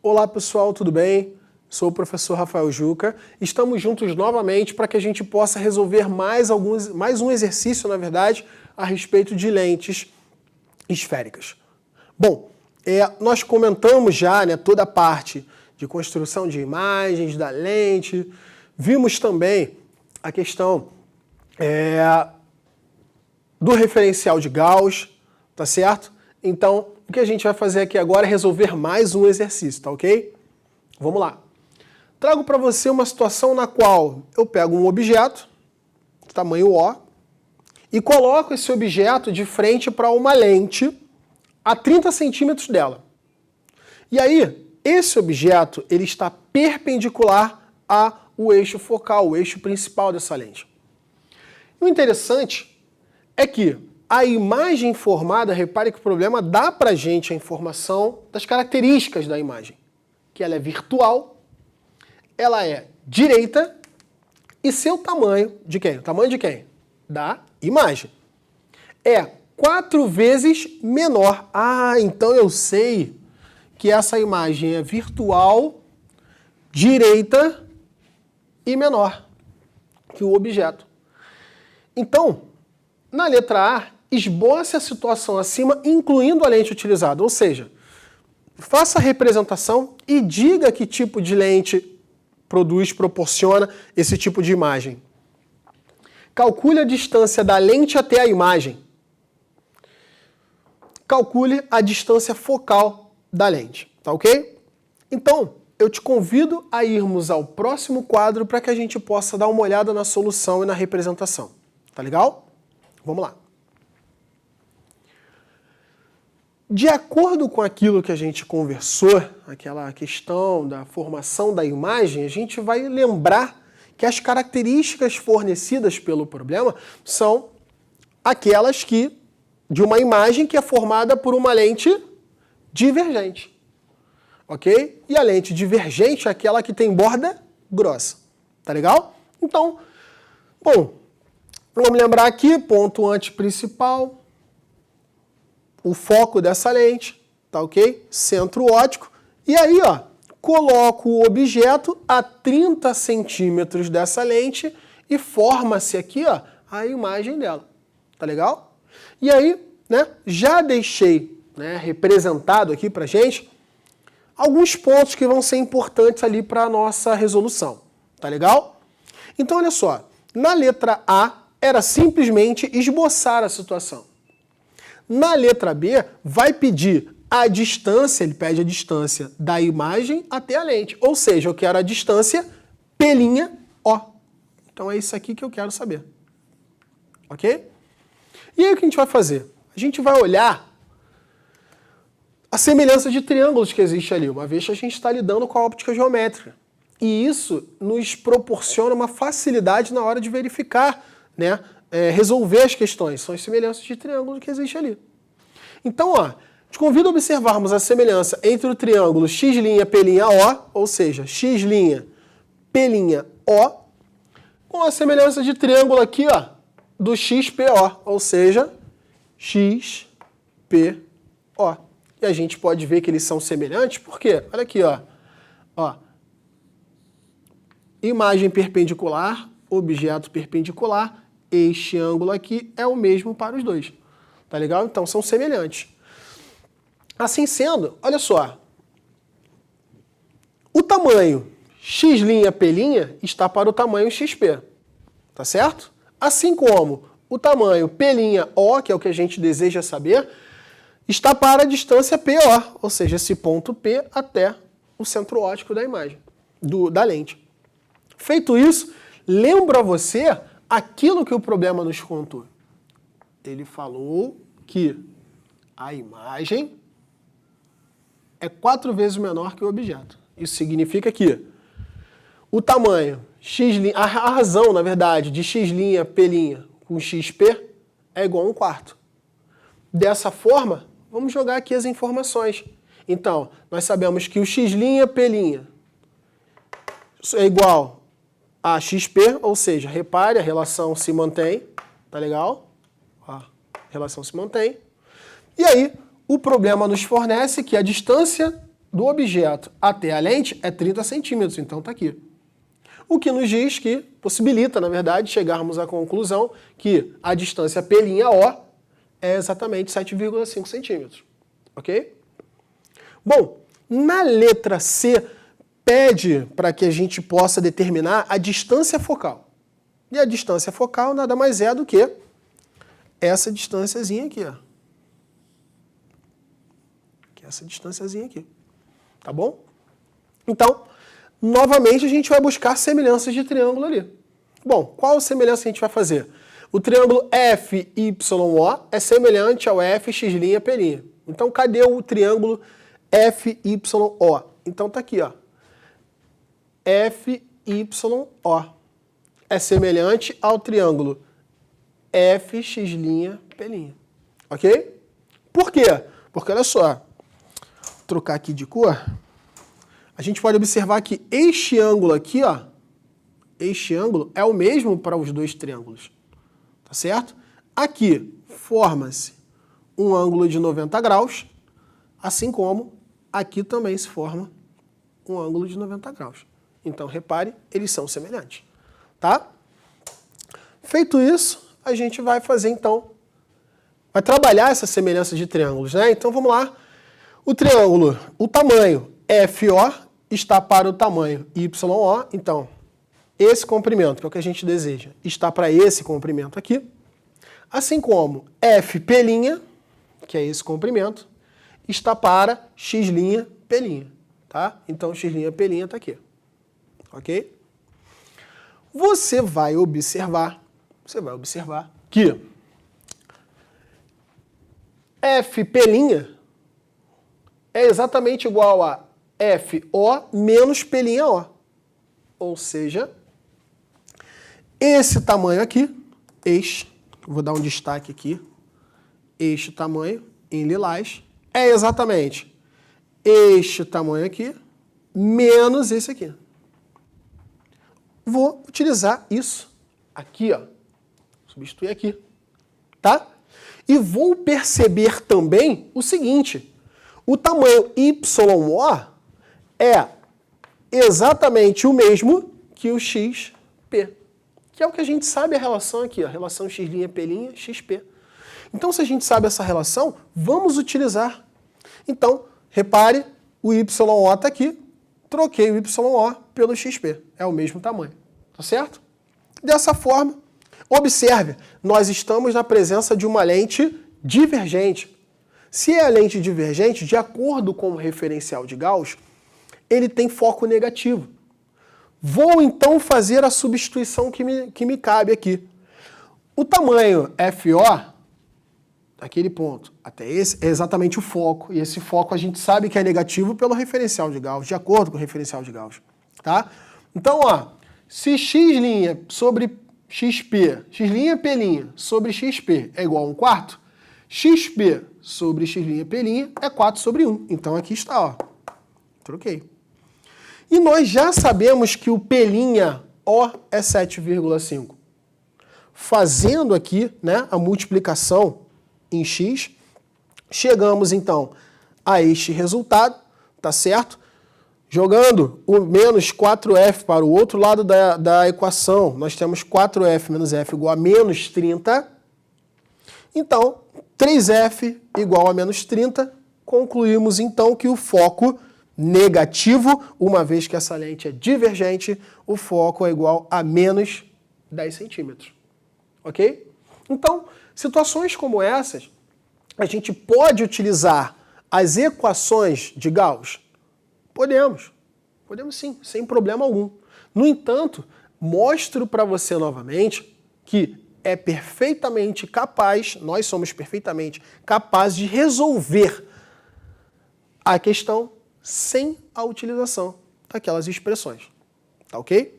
Olá pessoal, tudo bem? Sou o professor Rafael Juca. Estamos juntos novamente para que a gente possa resolver mais um exercício, na verdade, a respeito de lentes esféricas. Bom, nós comentamos já toda a parte de construção de imagens, da lente. Vimos também a questão do referencial de Gauss, tá certo? Então, o que a gente vai fazer aqui agora é resolver mais um exercício, tá ok? Vamos lá. Trago para você uma situação na qual eu pego um objeto, tamanho O, e coloco esse objeto de frente para uma lente a 30 centímetros dela. E aí, esse objeto ele está perpendicular ao eixo focal, o eixo principal dessa lente. E o interessante é que a imagem formada, repare que o problema dá para a gente a informação das características da imagem. Que ela é virtual, ela é direita e seu tamanho de quem? O tamanho de quem? Da imagem. É 4 vezes menor. Ah, então eu sei que essa imagem é virtual, direita e menor que o objeto. Então, na letra A, esboce a situação acima, incluindo a lente utilizada. Ou seja, faça a representação e diga que tipo de lente proporciona esse tipo de imagem. Calcule a distância da lente até a imagem. Calcule a distância focal da lente, tá ok? Então, eu te convido a irmos ao próximo quadro para que a gente possa dar uma olhada na solução e na representação. Tá legal? Vamos lá. De acordo com aquilo que a gente conversou, aquela questão da formação da imagem, a gente vai lembrar que as características fornecidas pelo problema são aquelas de uma imagem que é formada por uma lente divergente. Ok? E a lente divergente é aquela que tem borda grossa. Tá legal? Então, bom, vamos lembrar aqui, ponto antiprincipal, o foco dessa lente, tá ok? Centro óptico. E aí, ó, coloco o objeto a 30 centímetros dessa lente e forma-se aqui, ó, a imagem dela. Tá legal? E aí, já deixei, representado aqui pra gente alguns pontos que vão ser importantes ali para a nossa resolução. Tá legal? Então, olha só. Na letra A, era simplesmente esboçar a situação. Na letra B, vai pedir a distância, ele pede a distância da imagem até a lente. Ou seja, eu quero a distância P'O. Então é isso aqui que eu quero saber. Ok? E aí o que a gente vai fazer? A gente vai olhar a semelhança de triângulos que existe ali, uma vez que a gente está lidando com a óptica geométrica. E isso nos proporciona uma facilidade na hora de verificar, resolver as questões. São as semelhanças de triângulo que existe ali. Então, ó, te convido a observarmos a semelhança entre o triângulo X'P'O, ou seja, X'P'O, com a semelhança de triângulo aqui, ó, do XPO, ou seja, XPO. E a gente pode ver que eles são semelhantes, porque, olha aqui, ó, imagem perpendicular, objeto perpendicular, este ângulo aqui é o mesmo para os dois. Tá legal? Então, são semelhantes. Assim sendo, olha só. O tamanho X'P' está para o tamanho XP. Tá certo? Assim como o tamanho P'O, que é o que a gente deseja saber, está para a distância PO, ou seja, esse ponto P até o centro óptico da imagem, da lente. Feito isso, lembro a você aquilo que o problema nos contou. Ele falou que a imagem é 4 vezes menor que o objeto. Isso significa que o tamanho a razão, na verdade, de X'P' com XP é igual a 1/4. Dessa forma, vamos jogar aqui as informações. Então, nós sabemos que o X'P' é igual a XP, ou seja, repare, a relação se mantém, tá legal? A relação se mantém. E aí, o problema nos fornece que a distância do objeto até a lente é 30 centímetros, então está aqui. O que nos diz que, possibilita, na verdade, chegarmos à conclusão que a distância P'O é exatamente 7,5 centímetros. Ok? Bom, na letra C, pede para que a gente possa determinar a distância focal. E a distância focal nada mais é do que essa distânciazinha aqui, ó. Que é essa distânciazinha aqui. Tá bom? Então, novamente a gente vai buscar semelhanças de triângulo ali. Bom, qual semelhança a gente vai fazer? O triângulo FYO é semelhante ao FX'P'. Então, cadê o triângulo FYO? Então tá aqui, ó. FYO é semelhante ao triângulo FX'P'. Ok? Por quê? Porque, olha só, vou trocar aqui de cor, a gente pode observar que este ângulo aqui, ó, este ângulo é o mesmo para os dois triângulos, tá certo? Aqui forma-se um ângulo de 90 graus, assim como aqui também se forma um ângulo de 90 graus. Então, repare, eles são semelhantes, tá? Feito isso, a gente vai fazer, então, vai trabalhar essa semelhança de triângulos, né? Então, vamos lá. O triângulo, o tamanho FO está para o tamanho YO, então, esse comprimento, que é o que a gente deseja, está para esse comprimento aqui, assim como FP', que é esse comprimento, está para X'P', tá? Então, X'P' está aqui. Ok? Você vai observar que F'P' é exatamente igual a FO menos P'O. Ou seja, esse tamanho aqui, vou dar um destaque aqui, este tamanho em lilás, é exatamente este tamanho aqui menos esse aqui. Vou utilizar isso aqui, ó. Substituir aqui, tá? E vou perceber também o seguinte, o tamanho YO é exatamente o mesmo que o XP, que é o que a gente sabe a relação aqui, a relação X'P', XP. Então, se a gente sabe essa relação, vamos utilizar. Então, repare, o YO está aqui, troquei o YO pelo XP, é o mesmo tamanho, tá certo? Dessa forma, observe, nós estamos na presença de uma lente divergente. Se é a lente divergente, de acordo com o referencial de Gauss, ele tem foco negativo. Vou então fazer a substituição que me cabe aqui. O tamanho FO, aquele ponto até esse, é exatamente o foco. E esse foco a gente sabe que é negativo pelo referencial de Gauss, de acordo com o referencial de Gauss. Tá? Então, ó, se X' sobre XP, X'P' sobre XP é igual a 1/4, XP sobre X'P' é 4 sobre 1. Então aqui está, ó. Troquei. E nós já sabemos que o P'O é 7,5. Fazendo aqui, né, a multiplicação em X, chegamos então a este resultado, tá certo? Jogando o menos 4F para o outro lado da equação, nós temos 4F menos F igual a menos 30. Então, 3F igual a menos 30. Concluímos então que o foco negativo, uma vez que essa lente é divergente, o foco é igual a menos 10 centímetros. Ok? Então, situações como essas, a gente pode utilizar as equações de Gauss? Podemos sim, sem problema algum. No entanto, mostro para você novamente que é perfeitamente capaz, nós somos perfeitamente capazes de resolver a questão sem a utilização daquelas expressões. Tá ok?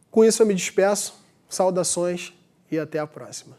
Com isso eu me despeço, saudações e até a próxima.